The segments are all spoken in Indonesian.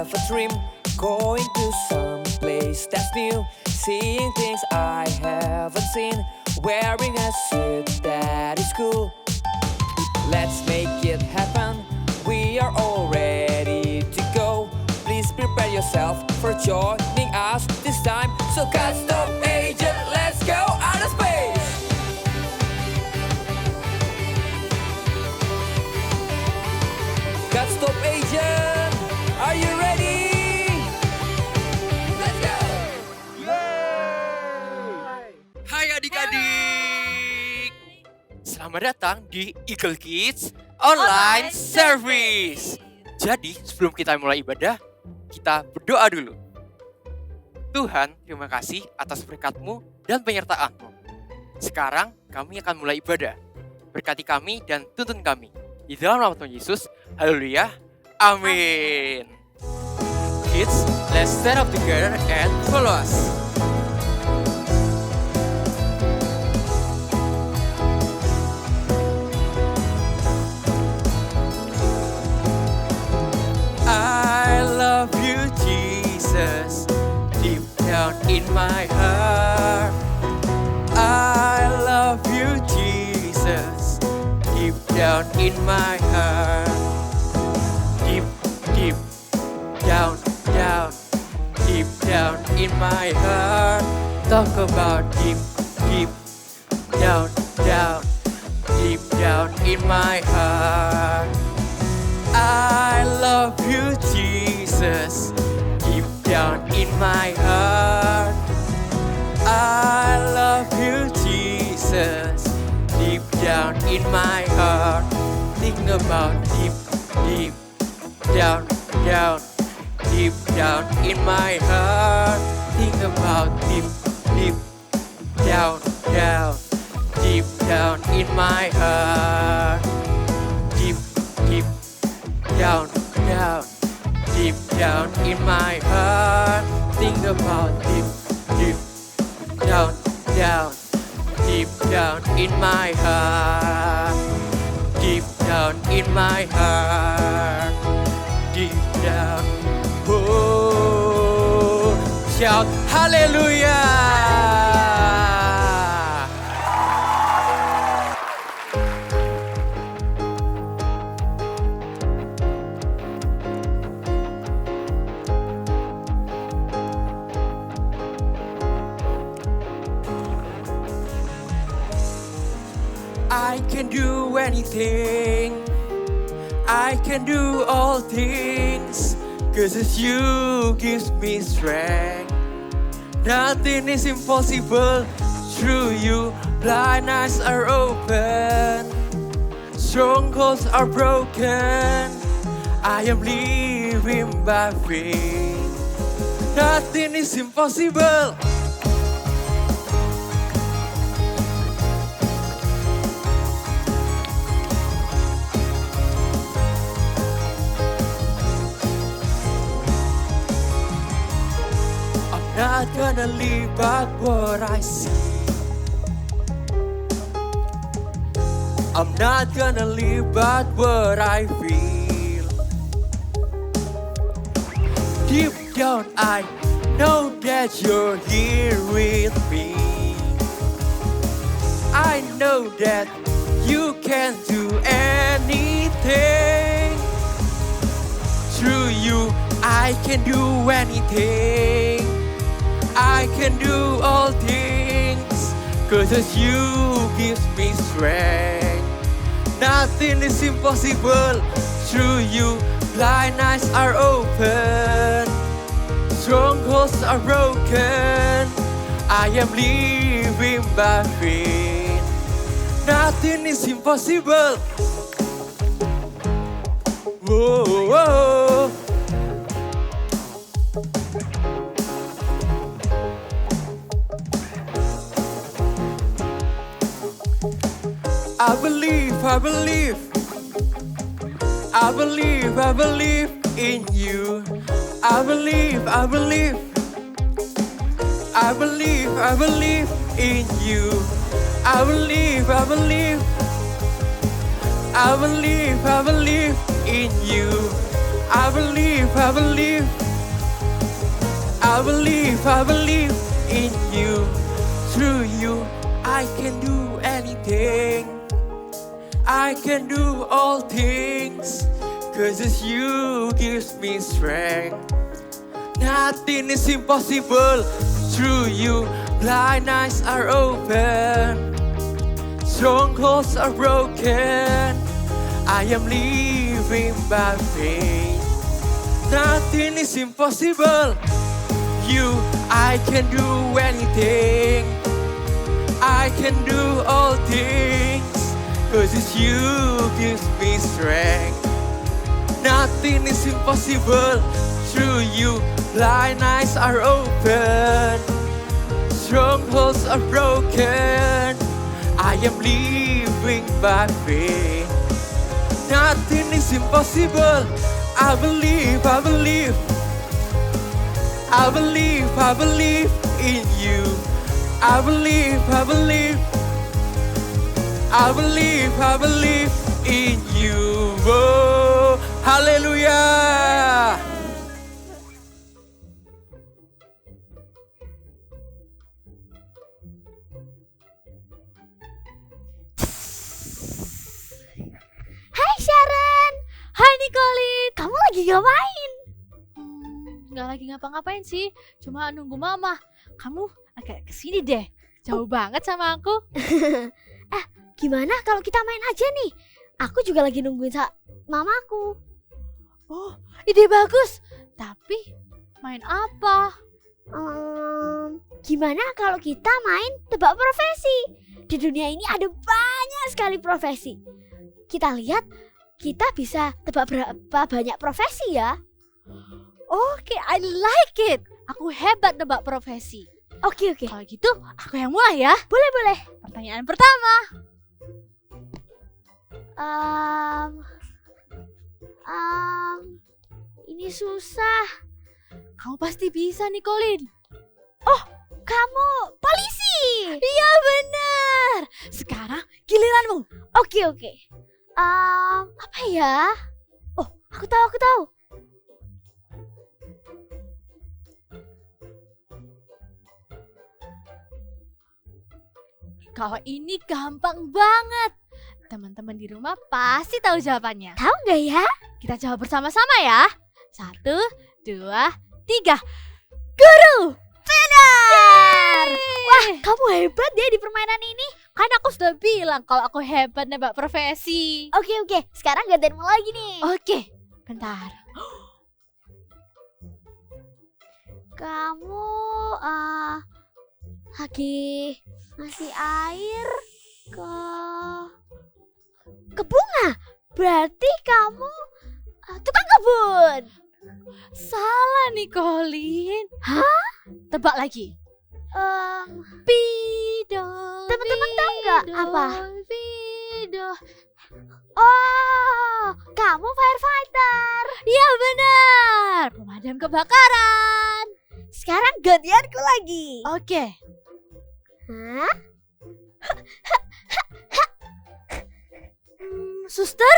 have a dream, going to some place that's new, seeing things I haven't seen, wearing a suit that is cool. Let's make it happen, we are all ready to go. Please prepare yourself for joining us this time. So custom agent, let's go outer space. Custom agent, are you ready? Let's go! Hai adik-adik, selamat datang di Eagle Kids Online Service. Jadi sebelum kita mulai ibadah, kita berdoa dulu. Tuhan, terima kasih atas berkat-Mu dan penyertaan-Mu. Sekarang kami akan mulai ibadah. Berkati kami dan tuntun kami. Di dalam nama Tuhan Yesus, haleluya, amin. Kids, let's stand up together and follow us. I love you, Jesus, deep down in my heart. I love you, Jesus, deep down in my heart. Deep, deep, down, down, deep down in my heart. Talk about deep, deep, down, down, deep down in my heart. I love you, Jesus, deep down in my heart. I love you, Jesus, deep down in my heart. Think about deep, deep, down, down, deep down in my heart. Think about deep, deep, down, down, deep down in my heart. Deep, deep, down, down, deep down in my heart. Think about deep, deep, down, down, deep down in my heart. Deep down in my heart. Deep down. Oh, shout hallelujah. I can do anything, I can do all things, 'cause it's you gives me strength. Nothing is impossible through you. Blind eyes are open, strongholds are broken. I am living by faith. Nothing is impossible. Not gonna live by what I see. I'm not gonna live by what I feel. Deep down I know that you're here with me. I know that you can do anything. Through you I can do anything. I can do all things, 'cause you gives me strength. Nothing is impossible through you. Blind eyes are open, strongholds are broken. I am living by faith. Nothing is impossible. Whoa, whoa. I believe, I believe, I believe, I believe in you. I believe, I believe, I believe, I believe in you. I believe, I believe, I believe, I believe in you. I believe, I believe, I believe, I believe in you. Through you, I can do anything. I can do all things. Cause it's you gives me strength. Nothing is impossible. Through you, blind eyes are open. Strongholds are broken. I am living by faith. Nothing is impossible. You, I can do anything. I can do all things. Cause it's you gives me strength. Nothing is impossible. Through you, blind eyes are open. Strongholds are broken. I am living by faith. Nothing is impossible. I believe, I believe, I believe, I believe in you. I believe, I believe, I believe, I believe in you. Oh, hallelujah. Hai Sharon. Hai Nicolin. Kamu lagi ngapain? Nggak lagi ngapa-ngapain sih, cuma nunggu mama. Kamu agak kesini deh, jauh banget sama aku. Gimana kalau kita main aja nih? Aku juga lagi nungguin mamaku. Oh, ide bagus. Tapi main apa? Gimana kalau kita main tebak profesi? Di dunia ini ada banyak sekali profesi. Kita lihat kita bisa tebak berapa banyak profesi ya. Oke, I like it. Aku hebat nebak profesi. Oke. Kalau gitu, aku yang mulai ya. Boleh. Pertanyaan pertama. Ini susah. Kamu pasti bisa, Nicolin. Kamu polisi. Iya, benar. Sekarang giliranmu. Oke. Apa ya? Oh, aku tahu. Kalau ini gampang banget. Teman-teman di rumah pasti tahu jawabannya. Tahu nggak ya? Kita jawab bersama-sama ya. 1, 2, 3. Guru! Benar. Yeay! Wah, kamu hebat ya di permainan ini. Kan aku sudah bilang kalau aku hebat nebak profesi. Oke. Sekarang gantianmu lagi nih. Oke, bentar. Kamu lagi ngasih air ke bunga. Berarti kamu tukang kebun. Salah, Nicolin. Hah? Tebak lagi. Pido. Teman-teman tahu nggak apa? Pido. Oh, kamu firefighter. Iya benar. Pemadam kebakaran. Sekarang gantianku lagi. Oke. Hah? Suster?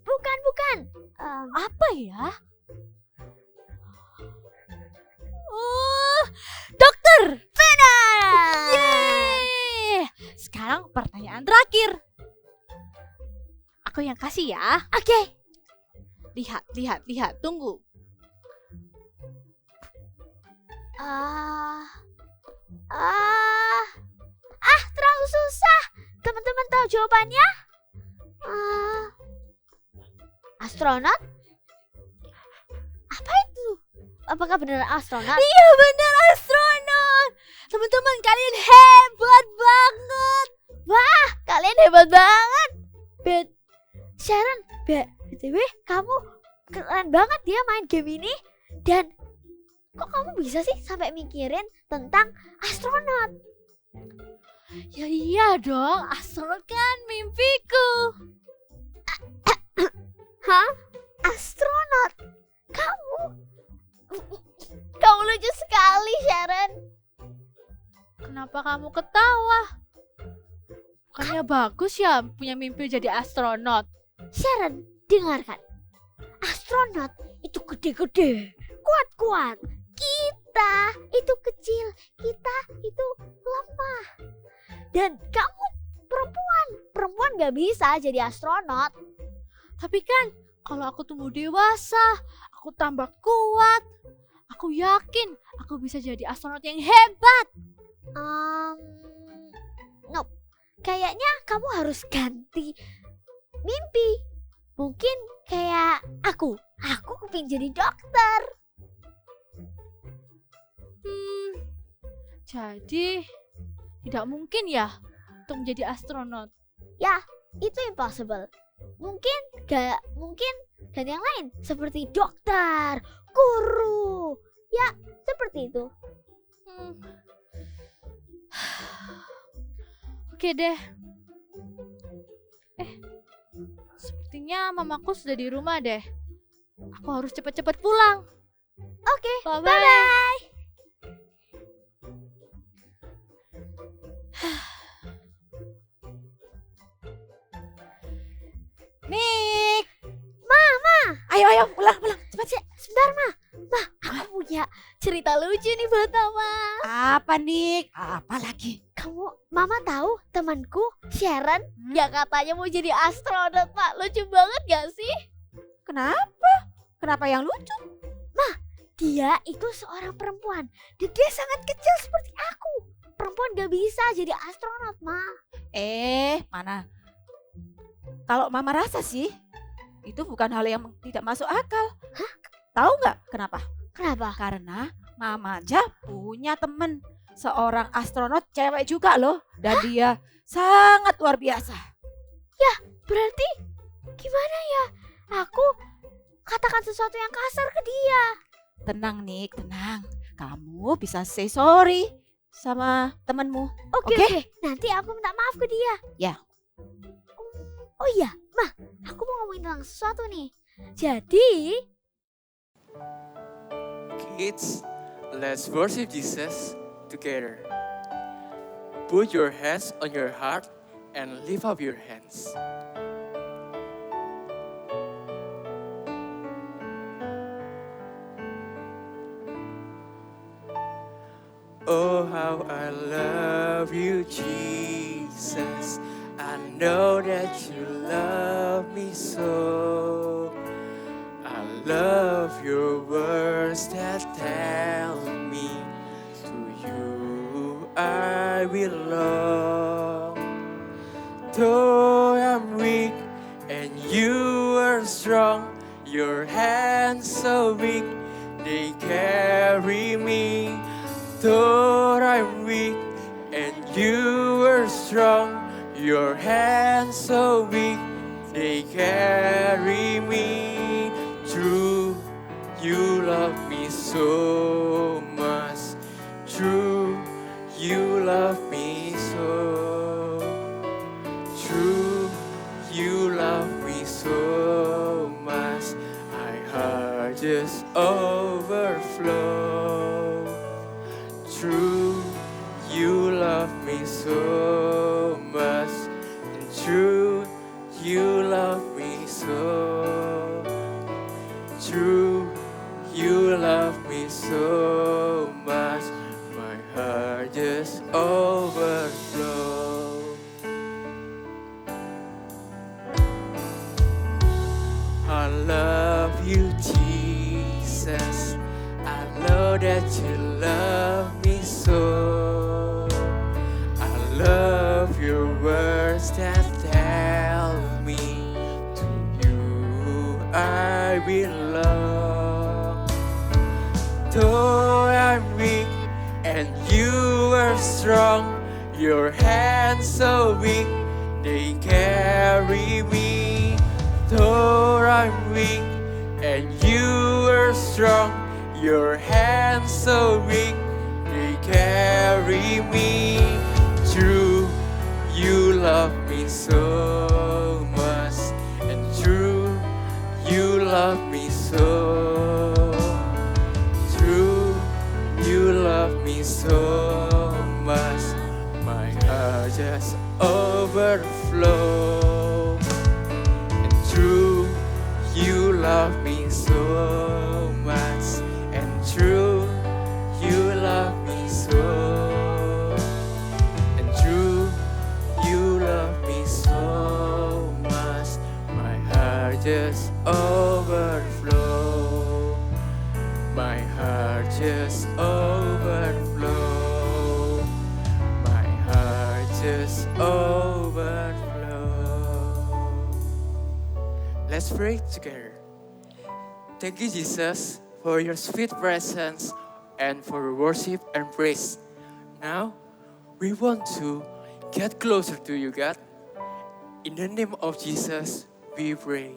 Bukan. Apa ya? Oh, dokter. Benar. Yeay. Sekarang pertanyaan terakhir. Aku yang kasih ya. Oke. Lihat. Tunggu. Terlalu susah. Teman-teman tahu jawabannya? Astronot? Apa itu? Apakah benar astronot? Iya benar, astronot. Teman-teman, kalian hebat banget. Wah, kalian hebat banget. Sharon, BTW kamu keren banget ya main game ini. Dan kok kamu bisa sih sampai mikirin tentang astronot? Ya iya dong, astronot kan mimpiku. Hah? Astronot? Kamu lucu sekali, Sharon. Kenapa kamu ketawa? Bukannya bagus ya punya mimpi jadi astronot? Sharon, dengarkan. astronot itu gede-gede, kuat-kuat. Kita itu kecil, kita itu lemah. Dan kamu perempuan gak bisa jadi astronot. Tapi kan kalau aku tumbuh dewasa, aku tambah kuat. Aku yakin aku bisa jadi astronot yang hebat. Nope. Kayaknya kamu harus ganti mimpi. Mungkin kayak aku kepingin jadi dokter. Jadi tidak mungkin ya untuk menjadi astronot. Ya, itu impossible. Mungkin dan yang lain seperti dokter, guru. Ya, seperti itu. Oke deh. Sepertinya mamaku sudah di rumah deh. Aku harus cepat-cepat pulang. Oke, Bye-bye. bye-bye. Nik, Mama, ayo pulang. sebentar Ma. Aku punya cerita lucu nih buat Mama. Apa Nik? Apa lagi? Mama tahu temanku Sharon yang katanya mau jadi astronot, Pak. Lucu banget gak sih? Kenapa? Kenapa yang lucu? Dia itu seorang perempuan dan dia sangat kecil seperti aku. Perempuan gak bisa jadi astronot, Ma. Mana? Kalau Mama rasa sih, itu bukan hal yang tidak masuk akal. Hah? Tahu nggak kenapa? Kenapa? Karena Mama aja punya temen seorang astronot cewek juga loh, dan dia sangat luar biasa. Berarti gimana ya? Aku katakan sesuatu yang kasar ke dia. Tenang Nik, tenang. Kamu bisa say sorry sama temenmu. Oke, Oke. oke. Nanti aku minta maaf ke dia. Ya. Oh iya, Ma. Aku mau ngomongin tentang sesuatu nih. Jadi, Kids, let's worship Jesus together. Put your hands on your heart and lift up your hands. Oh, how I love you, Jesus. I know that you love me so. I love your words that tell me to you I belong. Though I'm weak and you are strong, your hands so big, they carry me. Though I'm weak and you are strong, your hands so big, they carry me. True, you love me so much. True, you love me so. True, you love me so much. My heart just overflows. True, you love me so much. And true, you love me so. True, you love me so much. My heart just overflows. I love you, Jesus. I know that you love me so. I love your words that tell me to you I belong. Though I'm weak and you are strong, your hands so big, they carry me. Though I'm weak and you are strong, your hands so big, they carry me. True, you love me so much. And true, you love me so. True, you love me so much. My heart just overflows. And true, you love me so much, and true, you love me so, and true, you love me so much. My heart just overflow. My heart just overflow. My heart just overflow. Let's pray together. Thank you, Jesus, for your sweet presence and for worship and praise. Now, we want to get closer to you, God. In the name of Jesus, we pray.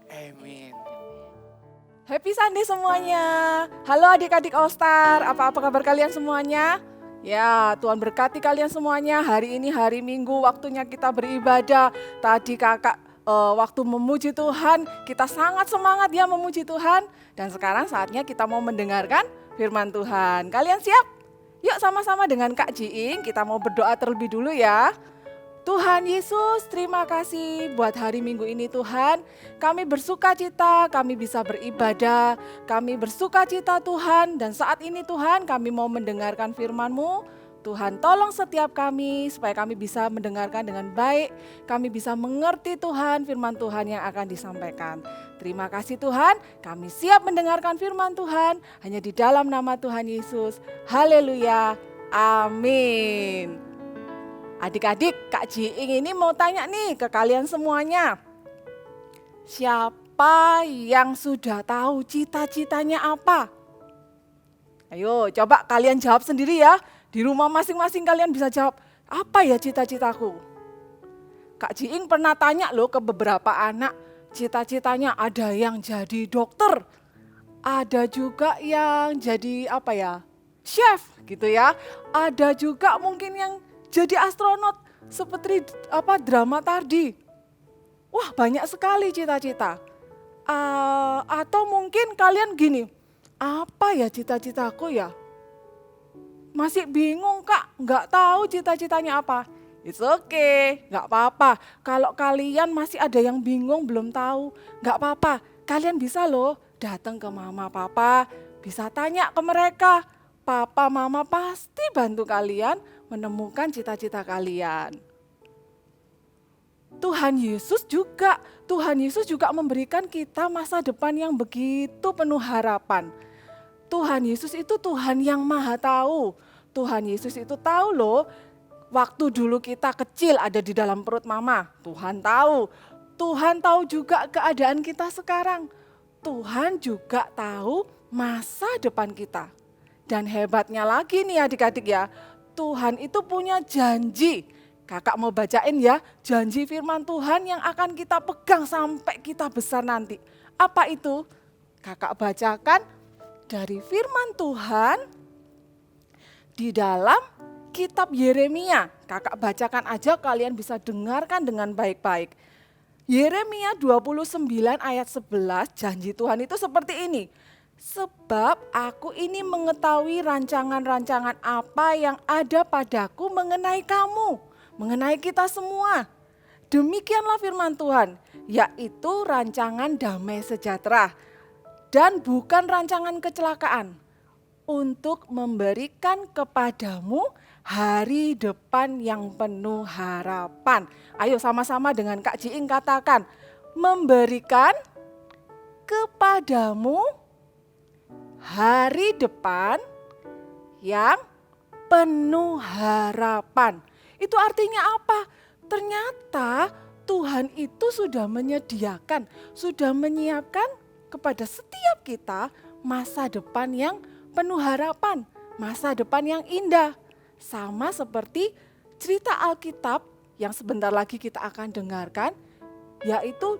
Amen. Happy Sunday semuanya. Halo adik-adik All Star, apa kabar kalian semuanya? Ya, Tuhan berkati kalian semuanya. Hari ini hari Minggu, waktunya kita beribadah. Tadi kakak waktu memuji Tuhan, kita sangat semangat ya memuji Tuhan. Dan sekarang saatnya kita mau mendengarkan firman Tuhan. Kalian siap? Yuk sama-sama dengan Kak Jiing, kita mau berdoa terlebih dulu ya. Tuhan Yesus, terima kasih buat hari Minggu ini Tuhan. Kami bersuka cita, kami bisa beribadah, kami bersuka cita Tuhan. Dan saat ini Tuhan kami mau mendengarkan firman-Mu. Tuhan tolong setiap kami supaya kami bisa mendengarkan dengan baik. Kami bisa mengerti Tuhan firman Tuhan yang akan disampaikan. Terima kasih Tuhan, kami siap mendengarkan firman Tuhan. Hanya di dalam nama Tuhan Yesus. Haleluya, amin. Adik-adik, Kak Jiing ini mau tanya nih ke kalian semuanya. Siapa yang sudah tahu cita-citanya apa? Ayo coba kalian jawab sendiri ya. Di rumah masing-masing kalian bisa jawab, apa ya cita-citaku? Kak Jiing pernah tanya loh ke beberapa anak, cita-citanya ada yang jadi dokter. Ada juga yang jadi chef gitu ya. Ada juga mungkin yang jadi astronot seperti drama tadi. Wah, banyak sekali cita-cita. Atau mungkin kalian gini, apa ya cita-citaku ya? Masih bingung Kak, nggak tahu cita-citanya apa. It's okay, nggak apa-apa. Kalau kalian masih ada yang bingung belum tahu, nggak apa-apa. Kalian bisa loh datang ke mama papa, bisa tanya ke mereka. Papa mama pasti bantu kalian menemukan cita-cita kalian. Tuhan Yesus juga memberikan kita masa depan yang begitu penuh harapan. Tuhan Yesus itu Tuhan yang maha tahu. Tuhan Yesus itu tahu loh, waktu dulu kita kecil ada di dalam perut mama. Tuhan tahu. Tuhan tahu juga keadaan kita sekarang. Tuhan juga tahu masa depan kita. Dan hebatnya lagi nih adik-adik ya, Tuhan itu punya janji. Kakak mau bacain ya, janji firman Tuhan yang akan kita pegang sampai kita besar nanti. Apa itu? Kakak bacakan dari firman Tuhan di dalam kitab Yeremia. Kakak bacakan aja, kalian bisa dengarkan dengan baik-baik. Yeremia 29 ayat 11, janji Tuhan itu seperti ini. Sebab aku ini mengetahui rancangan-rancangan apa yang ada padaku mengenai kamu, mengenai kita semua. Demikianlah firman Tuhan, yaitu rancangan damai sejahtera dan bukan rancangan kecelakaan, untuk memberikan kepadamu hari depan yang penuh harapan. Ayo sama-sama dengan Kak Jiing katakan, memberikan kepadamu hari depan yang penuh harapan. Itu artinya apa? Ternyata Tuhan itu sudah menyediakan, sudah menyiapkan kepada setiap kita masa depan yang penuh harapan, masa depan yang indah. Sama seperti cerita Alkitab yang sebentar lagi kita akan dengarkan, yaitu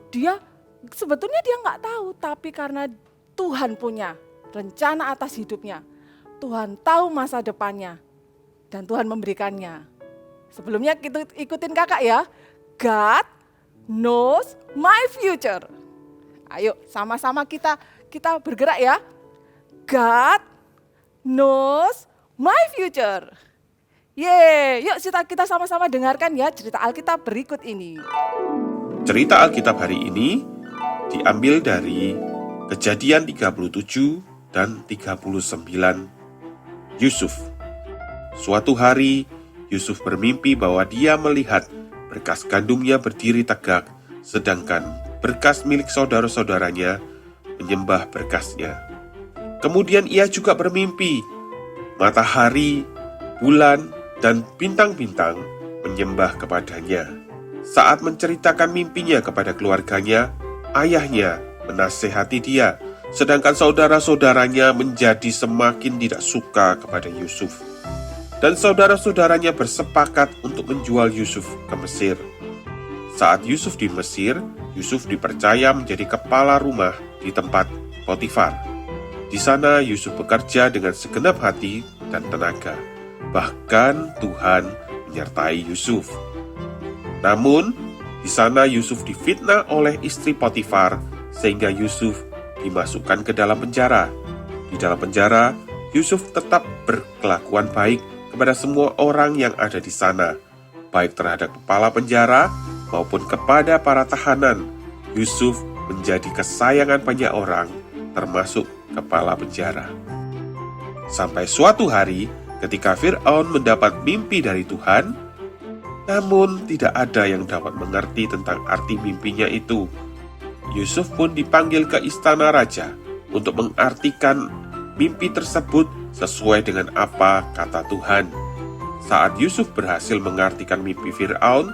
sebetulnya dia nggak tahu, tapi karena Tuhan punya rencana atas hidupnya, Tuhan tahu masa depannya, dan Tuhan memberikannya. Sebelumnya kita ikutin kakak ya, God knows my future. Ayo sama-sama kita bergerak ya. God knows my future. Yuk kita sama-sama dengarkan ya cerita Alkitab berikut ini. Cerita Alkitab hari ini diambil dari Kejadian 37 dan 39. Yusuf. Suatu hari, Yusuf bermimpi bahwa dia melihat berkas gandumnya berdiri tegak, sedangkan berkas milik saudara-saudaranya menyembah berkasnya. Kemudian ia juga bermimpi matahari, bulan, dan bintang-bintang menyembah kepadanya. Saat menceritakan mimpinya kepada keluarganya, ayahnya menasehati dia, sedangkan saudara-saudaranya menjadi semakin tidak suka kepada Yusuf. Dan saudara-saudaranya bersepakat untuk menjual Yusuf ke Mesir. Saat Yusuf di Mesir, Yusuf dipercaya menjadi kepala rumah di tempat Potifar. Di sana Yusuf bekerja dengan segenap hati dan tenaga. Bahkan Tuhan menyertai Yusuf. Namun, di sana Yusuf difitnah oleh istri Potifar sehingga Yusuf dimasukkan ke dalam penjara. Di dalam penjara, Yusuf tetap berkelakuan baik kepada semua orang yang ada di sana, baik terhadap kepala penjara maupun kepada para tahanan. Yusuf menjadi kesayangan banyak orang, termasuk kepala penjara. Sampai suatu hari, ketika Fir'aun mendapat mimpi dari Tuhan, namun tidak ada yang dapat mengerti tentang arti mimpinya itu. Yusuf pun dipanggil ke istana raja untuk mengartikan mimpi tersebut sesuai dengan apa kata Tuhan. Saat Yusuf berhasil mengartikan mimpi Fir'aun,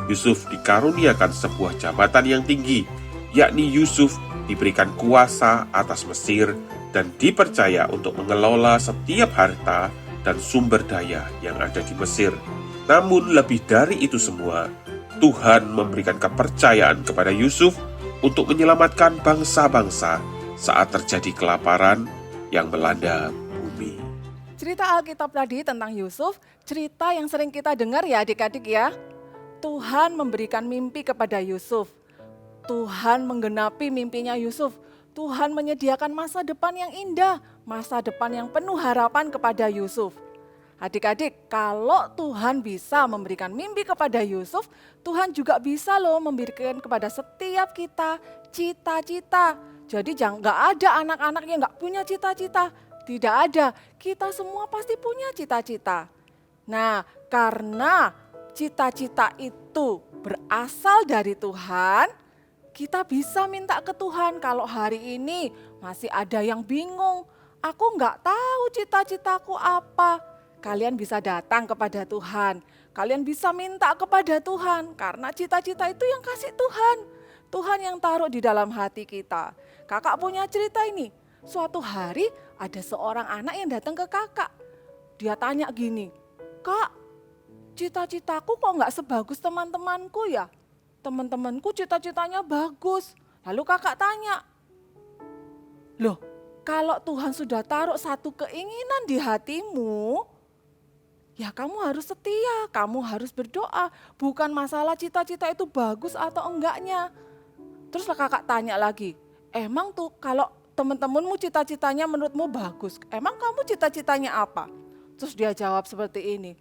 Yusuf dikaruniakan sebuah jabatan yang tinggi, yakni Yusuf diberikan kuasa atas Mesir dan dipercaya untuk mengelola setiap harta dan sumber daya yang ada di Mesir. Namun lebih dari itu semua, Tuhan memberikan kepercayaan kepada Yusuf untuk menyelamatkan bangsa-bangsa saat terjadi kelaparan yang melanda bumi. Cerita Alkitab tadi tentang Yusuf, cerita yang sering kita dengar ya adik-adik ya. Tuhan memberikan mimpi kepada Yusuf. Tuhan menggenapi mimpinya Yusuf. Tuhan menyediakan masa depan yang indah, masa depan yang penuh harapan kepada Yusuf. Adik-adik, kalau Tuhan bisa memberikan mimpi kepada Yusuf, Tuhan juga bisa loh memberikan kepada setiap kita cita-cita. Jadi nggak ada anak-anak yang nggak punya cita-cita. Tidak ada, kita semua pasti punya cita-cita. Nah, karena cita-cita itu berasal dari Tuhan, kita bisa minta ke Tuhan. Kalau hari ini masih ada yang bingung, aku nggak tahu cita-citaku apa. Kalian bisa datang kepada Tuhan. Kalian bisa minta kepada Tuhan. Karena cita-cita itu yang kasih Tuhan. Tuhan yang taruh di dalam hati kita. Kakak punya cerita ini. Suatu hari ada seorang anak yang datang ke kakak. Dia tanya gini, Kak, cita-citaku kok nggak sebagus teman-temanku ya? Teman-temanku cita-citanya bagus. Lalu kakak tanya, loh kalau Tuhan sudah taruh satu keinginan di hatimu, ya kamu harus setia, kamu harus berdoa. Bukan masalah cita-cita itu bagus atau enggaknya. Terus kakak tanya lagi, emang tuh kalau teman-temanmu cita-citanya menurutmu bagus, emang kamu cita-citanya apa? Terus dia jawab seperti ini,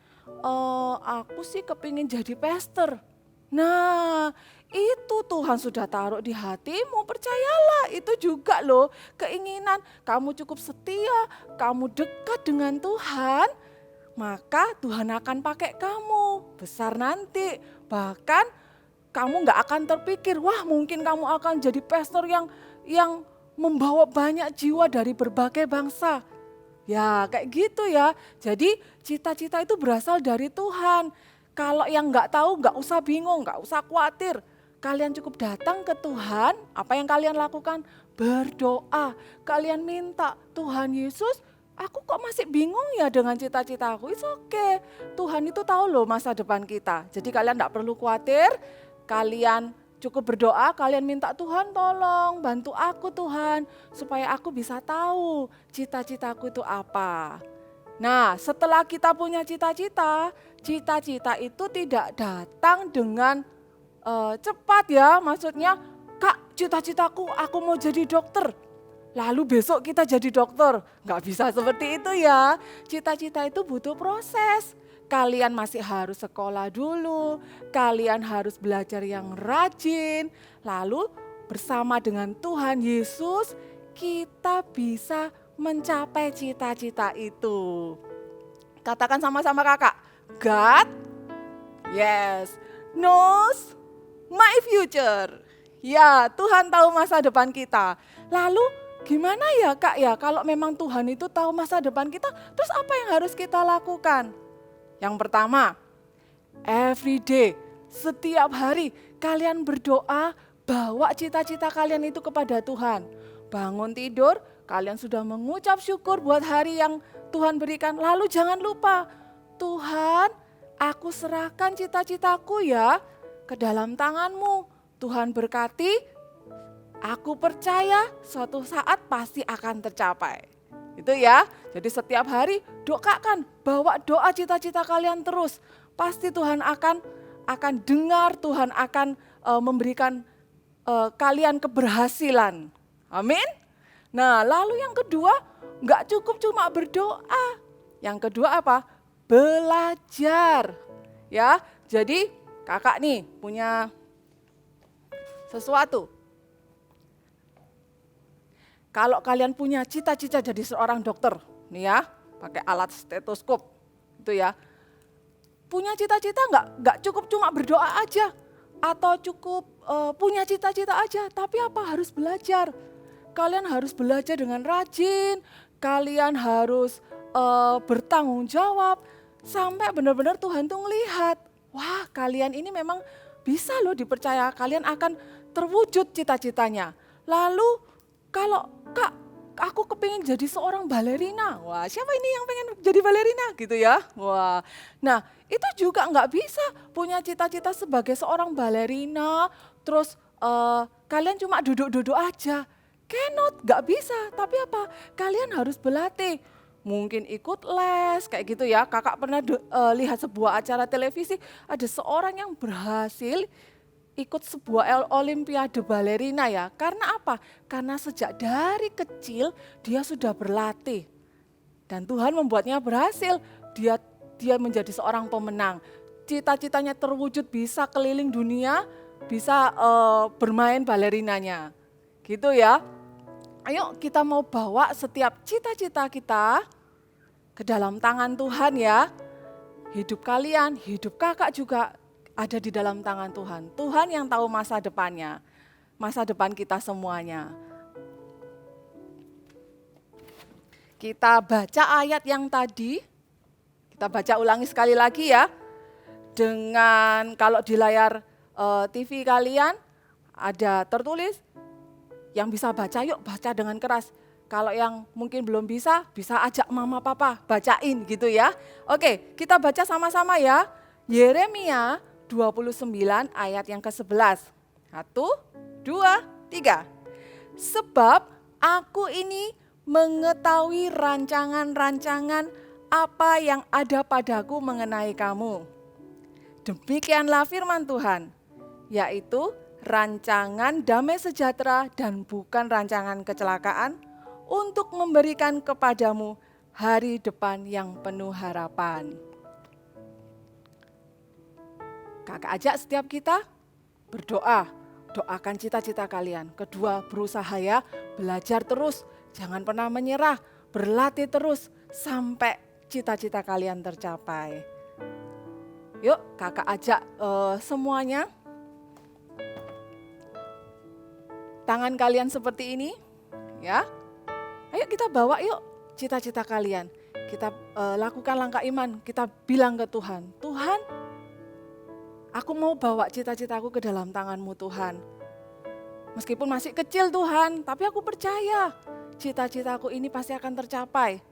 aku sih kepingin jadi pastor. Nah, itu Tuhan sudah taruh di hatimu, percayalah itu juga loh keinginan. Kamu cukup setia, kamu dekat dengan Tuhan, maka Tuhan akan pakai kamu besar nanti. Bahkan kamu gak akan terpikir, wah mungkin kamu akan jadi pastor yang membawa banyak jiwa dari berbagai bangsa. Ya kayak gitu ya, jadi cita-cita itu berasal dari Tuhan. Kalau yang gak tahu gak usah bingung, gak usah khawatir. Kalian cukup datang ke Tuhan, apa yang kalian lakukan? Berdoa, kalian minta, Tuhan Yesus, aku kok masih bingung ya dengan cita-citaku. It's okay, Tuhan itu tahu loh masa depan kita. Jadi kalian gak perlu khawatir, kalian cukup berdoa, kalian minta Tuhan tolong bantu aku Tuhan, supaya aku bisa tahu cita-citaku itu apa. Nah setelah kita punya cita-cita, cita-cita itu tidak datang dengan cepat ya. Maksudnya, Kak cita-citaku aku mau jadi dokter, lalu besok kita jadi dokter. Gak bisa seperti itu ya. Cita-cita itu butuh proses. Kalian masih harus sekolah dulu, kalian harus belajar yang rajin, lalu bersama dengan Tuhan Yesus, kita bisa mencapai cita-cita itu. Katakan sama-sama kakak, God, yes, knows my future. Ya, Tuhan tahu masa depan kita. Lalu gimana ya kak ya, kalau memang Tuhan itu tahu masa depan kita, terus apa yang harus kita lakukan? Yang pertama, every day, setiap hari kalian berdoa, bawa cita-cita kalian itu kepada Tuhan. Bangun tidur, kalian sudah mengucap syukur buat hari yang Tuhan berikan. Lalu jangan lupa, Tuhan, aku serahkan cita-citaku ya ke dalam tangan-Mu. Tuhan berkati, aku percaya suatu saat pasti akan tercapai. Itu ya, jadi setiap hari doakan, bawa doa cita-cita kalian terus. Pasti Tuhan akan dengar, Tuhan akan memberikan kalian keberhasilan. Amin. Nah, lalu yang kedua, enggak cukup cuma berdoa. Yang kedua apa? Belajar. Ya, jadi kakak nih punya sesuatu. Kalau kalian punya cita-cita jadi seorang dokter, nih ya, pakai alat stetoskop, itu ya. Punya cita-cita enggak cukup cuma berdoa aja, atau cukup punya cita-cita aja, tapi apa? Harus belajar. Kalian harus belajar dengan rajin, kalian harus bertanggung jawab, sampai benar-benar Tuhan tuh ngelihat, wah kalian ini memang bisa loh dipercaya, kalian akan terwujud cita-citanya. Lalu kalau kak, aku kepingin jadi seorang balerina, wah siapa ini yang pengen jadi balerina gitu ya, wah. Nah itu juga nggak bisa punya cita-cita sebagai seorang balerina, terus kalian cuma duduk-duduk aja. Cannot, gak bisa, tapi apa? Kalian harus berlatih. Mungkin ikut les, kayak gitu ya. Kakak pernah lihat sebuah acara televisi, ada seorang yang berhasil ikut sebuah olimpiade balerina ya. Karena apa? Karena sejak dari kecil dia sudah berlatih. Dan Tuhan membuatnya berhasil, dia menjadi seorang pemenang. Cita-citanya terwujud, bisa keliling dunia, bisa bermain balerinanya. Gitu ya. Ayo kita mau bawa setiap cita-cita kita ke dalam tangan Tuhan ya. Hidup kalian, hidup kakak juga ada di dalam tangan Tuhan. Tuhan yang tahu masa depannya, masa depan kita semuanya. Kita baca ayat yang tadi, kita baca ulangi sekali lagi ya. Dengan kalau di layar TV kalian ada tertulis, yang bisa baca yuk baca dengan keras. Kalau yang mungkin belum bisa ajak mama papa bacain gitu ya. Oke, kita baca sama-sama ya. Yeremia 29 ayat yang ke-11. 1, 2, 3. Sebab aku ini mengetahui rancangan-rancangan apa yang ada padaku mengenai kamu. Demikianlah firman Tuhan, yaitu rancangan damai sejahtera dan bukan rancangan kecelakaan, untuk memberikan kepadamu hari depan yang penuh harapan. Kakak ajak setiap kita berdoa, doakan cita-cita kalian. Kedua, berusaha ya, belajar terus, jangan pernah menyerah, berlatih terus sampai cita-cita kalian tercapai. Yuk kakak ajak semuanya. Tangan kalian seperti ini, ya. Ayo kita bawa yuk cita-cita kalian. Kita lakukan langkah iman, kita bilang ke Tuhan, Tuhan, aku mau bawa cita-citaku ke dalam tangan-Mu Tuhan. Meskipun masih kecil Tuhan, tapi aku percaya cita-citaku ini pasti akan tercapai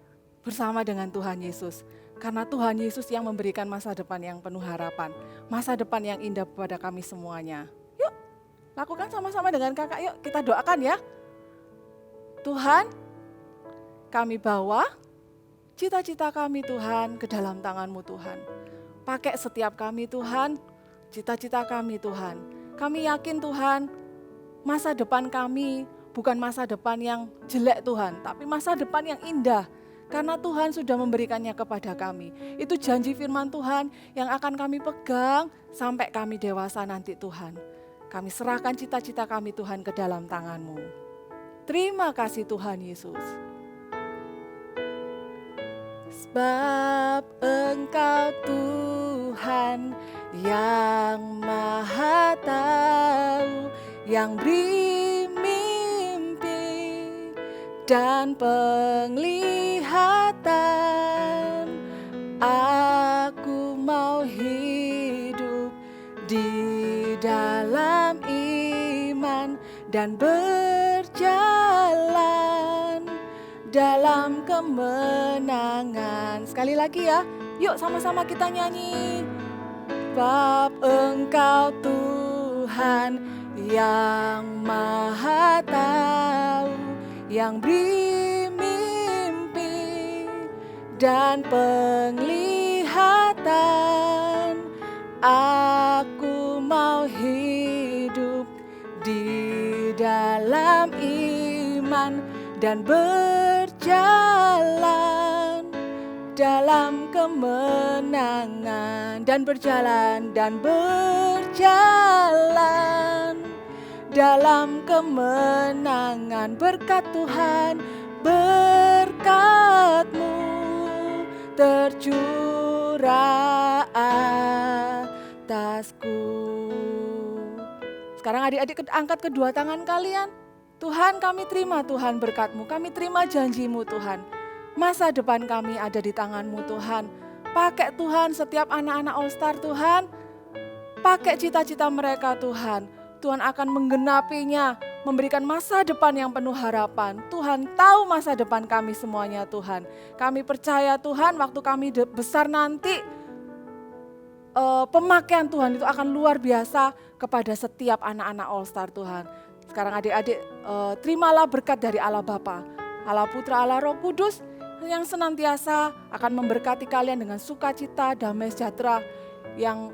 bersama dengan Tuhan Yesus. Karena Tuhan Yesus yang memberikan masa depan yang penuh harapan, masa depan yang indah kepada kami semuanya. Lakukan sama-sama dengan kakak, yuk kita doakan ya. Tuhan, kami bawa cita-cita kami Tuhan ke dalam tangan-Mu Tuhan. Pakai setiap kami Tuhan, cita-cita kami Tuhan. Kami yakin Tuhan, masa depan kami bukan masa depan yang jelek Tuhan, tapi masa depan yang indah. Karena Tuhan sudah memberikannya kepada kami. Itu janji firman Tuhan yang akan kami pegang sampai kami dewasa nanti Tuhan. Kami serahkan cita-cita kami Tuhan ke dalam tangan-Mu. Terima kasih Tuhan Yesus. Sebab Engkau Tuhan yang Maha Tahu, yang beri mimpi dan penglihatan. Aku mau hidup di dalam iman dan berjalan dalam kemenangan. Sekali lagi ya, yuk sama-sama kita nyanyi. Sebab Engkau Tuhan yang Maha Tahu, yang beri mimpi dan penglihatan. Aku mau hidup di dalam iman dan berjalan dalam kemenangan, dan berjalan dalam kemenangan. Berkat Tuhan, berkat-Mu tercurah atasku. Sekarang adik-adik angkat kedua tangan kalian. Tuhan, kami terima Tuhan berkat-Mu, kami terima janji-Mu Tuhan. Masa depan kami ada di tangan-Mu Tuhan. Pakai Tuhan setiap anak-anak All Star Tuhan. Pakai cita-cita mereka Tuhan. Tuhan akan menggenapinya, memberikan masa depan yang penuh harapan. Tuhan tahu masa depan kami semuanya Tuhan. Kami percaya Tuhan waktu kami besar nanti, pemakaian Tuhan itu akan luar biasa kepada setiap anak-anak All Star Tuhan. Sekarang adik-adik terimalah berkat dari Allah Bapa, Allah Putra, Allah Roh Kudus yang senantiasa akan memberkati kalian dengan sukacita, damai sejahtera yang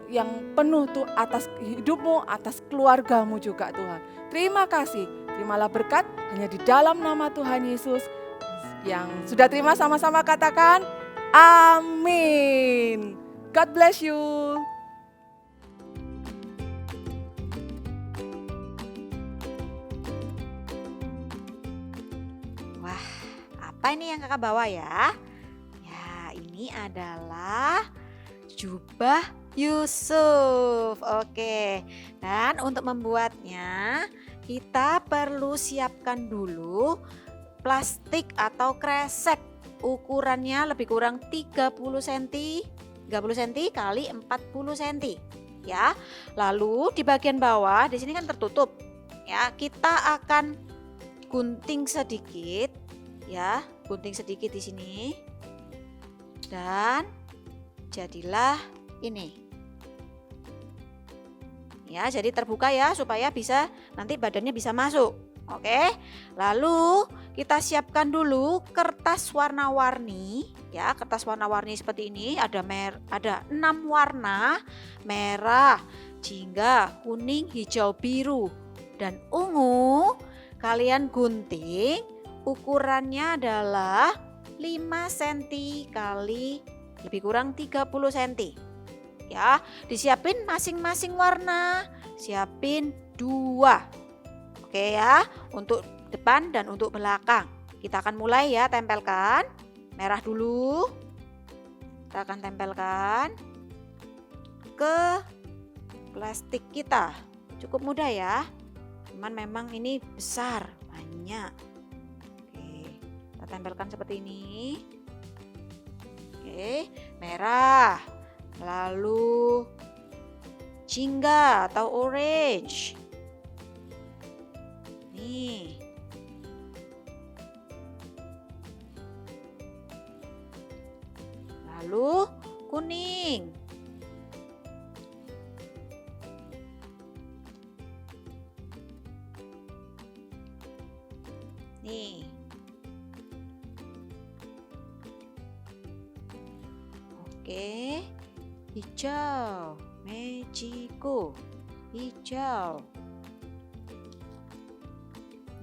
penuh tuh atas hidupmu, atas keluargamu juga Tuhan. Terima kasih, terimalah berkat hanya di dalam nama Tuhan Yesus. Yang sudah terima sama-sama katakan amin. God bless you. Apa ini yang kakak bawa ya? Ya, ini adalah jubah Yusuf. Oke, dan untuk membuatnya kita perlu siapkan dulu plastik atau kresek. Ukurannya lebih kurang 30 cm kali 40 cm ya. Lalu di bagian bawah di sini kan tertutup ya. Kita akan gunting sedikit ya, gunting sedikit di sini dan jadilah ini ya. Jadi terbuka ya supaya bisa nanti badannya bisa masuk. Oke, lalu kita siapkan dulu kertas warna-warni ya. Kertas warna-warni seperti ini ada 6 warna: merah, jingga, kuning, hijau, biru, dan ungu. Kalian gunting, ukurannya adalah 5 cm kali lebih kurang 30 cm ya. Disiapin masing-masing warna, siapin 2. Oke ya, untuk depan dan untuk belakang. Kita akan mulai ya, tempelkan. Merah dulu. Kita akan tempelkan ke plastik kita. Cukup mudah ya. Cuman memang ini besar, banyak. Oke, kita tempelkan seperti ini. Oke, merah. Lalu jingga atau orange. Nih. Lalu kuning. Nih. Oke. Hijau, Mexico. Hijau.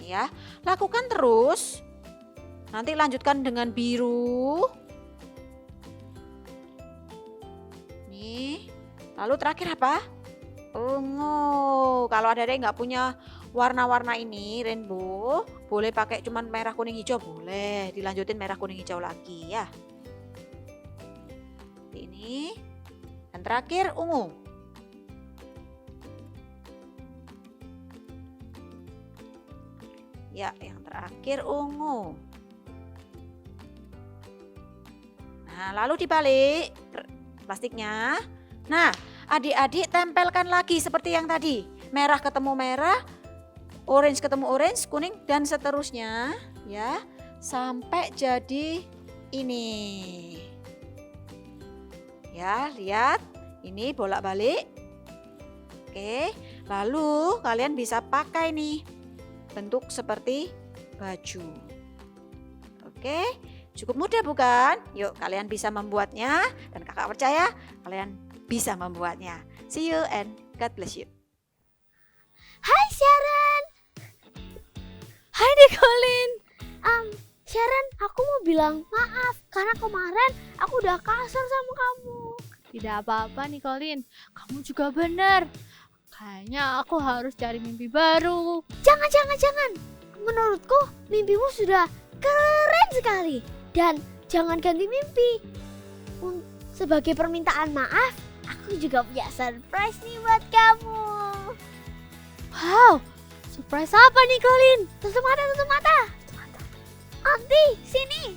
Ya, lakukan terus. Nanti lanjutkan dengan biru. Nih, lalu terakhir apa? Ungu. Kalau ada yang nggak punya warna-warna ini rainbow, boleh pakai cuman merah kuning hijau, boleh dilanjutin merah kuning hijau lagi ya. Ini dan terakhir ungu. Ya, yang terakhir ungu. Nah, lalu dibalik plastiknya. Nah, adik-adik tempelkan lagi seperti yang tadi. Merah ketemu merah, orange ketemu orange, kuning dan seterusnya ya. Sampai jadi ini. Ya, lihat. Ini bolak-balik. Oke, lalu kalian bisa pakai nih bentuk seperti baju. Oke, cukup mudah bukan? Yuk kalian bisa membuatnya dan kakak percaya kalian bisa membuatnya. See you and God bless you. Hai Sharon. Hai Nicolin. Sharon, aku mau bilang maaf karena kemarin aku udah kasar sama kamu. Tidak apa-apa Nicolin, kamu juga benar. Kayaknya aku harus cari mimpi baru. Jangan. Menurutku mimpimu sudah keren sekali. Dan jangan ganti mimpi. Sebagai permintaan maaf, aku juga punya surprise nih buat kamu. Wow, surprise apa Nicolin? Tutup mata. Anti, sini.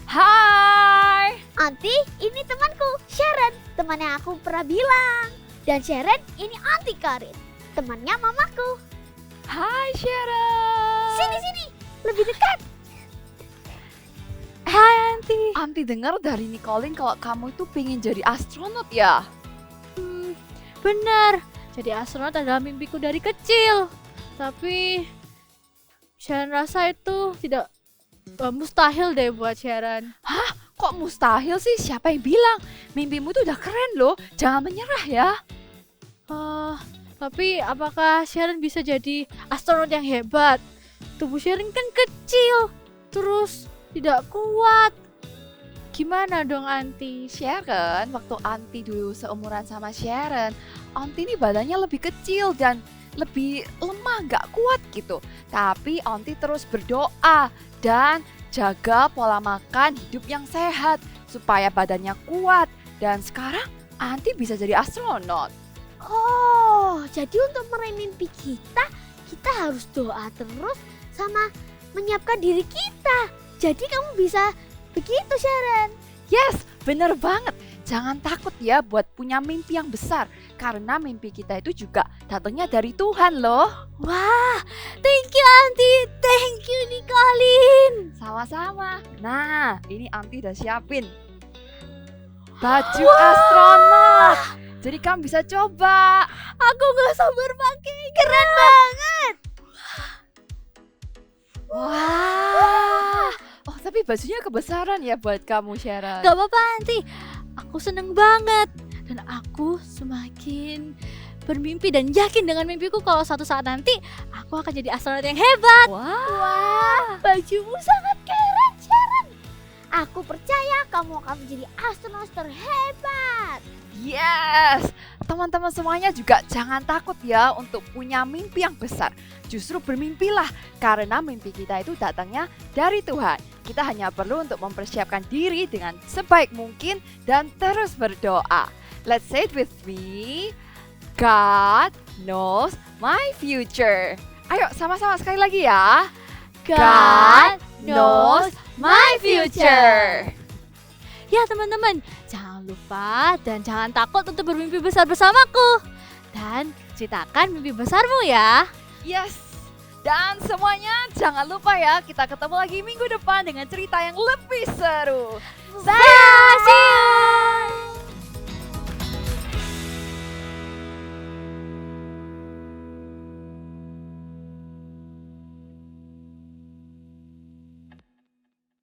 Hai. Anti, ini temanku, Sharon. Teman yang aku pernah bilang. Dan Sharon, ini Anti Karin. Temannya mamaku. Hai Sharon. Sini. Lebih dekat. Hai Anti. Anti dengar dari Nicolin kalau kamu itu pengen jadi astronot ya? Benar. Jadi astronot adalah mimpiku dari kecil. Tapi Sharon rasa itu tidak mustahil deh buat Sharon. Kok mustahil sih? Siapa yang bilang? Mimpimu tuh udah keren loh. Jangan menyerah ya. Tapi apakah Sharon bisa jadi astronot yang hebat? Tubuh Sharon kan kecil, terus tidak kuat. Gimana dong Anti? Sharon, waktu Anti dulu seumuran sama Sharon, Anti ini badannya lebih kecil dan lebih lemah, gak kuat gitu. Tapi Anti terus berdoa dan jaga pola makan hidup yang sehat supaya badannya kuat. Dan sekarang Anti bisa jadi astronot. Oh, jadi untuk meraih mimpi kita harus doa terus sama menyiapkan diri kita. Jadi kamu bisa begitu, Sharon. Yes, bener banget. Jangan takut ya buat punya mimpi yang besar. Karena mimpi kita itu juga datangnya dari Tuhan loh. Wah, thank you Anti, thank you Nicolin. Sama-sama. Nah, ini Anti udah siapin baju astronot. Jadi kamu bisa coba. Aku gak sabar pakai, Keren banget. Wah. Oh, tapi bajunya kebesaran ya buat kamu, Sharon. Gak apa-apa Anti, aku seneng banget. Dan aku semakin bermimpi dan yakin dengan mimpiku kalau suatu saat nanti aku akan jadi astronot yang hebat. Wah, bajumu sangat keren, Sharon. Aku percaya kamu akan menjadi astronot terhebat. Yes, teman-teman semuanya juga jangan takut ya untuk punya mimpi yang besar. Justru bermimpilah karena mimpi kita itu datangnya dari Tuhan. Kita hanya perlu untuk mempersiapkan diri dengan sebaik mungkin dan terus berdoa. Let's say it with me. God knows my future. Ayo sama-sama sekali lagi ya. God knows my future. Ya teman-teman, jangan lupa dan jangan takut untuk bermimpi besar bersamaku. Dan ceritakan mimpi besarmu ya. Yes. Dan semuanya jangan lupa ya, kita ketemu lagi minggu depan dengan cerita yang lebih seru. Bye, see you.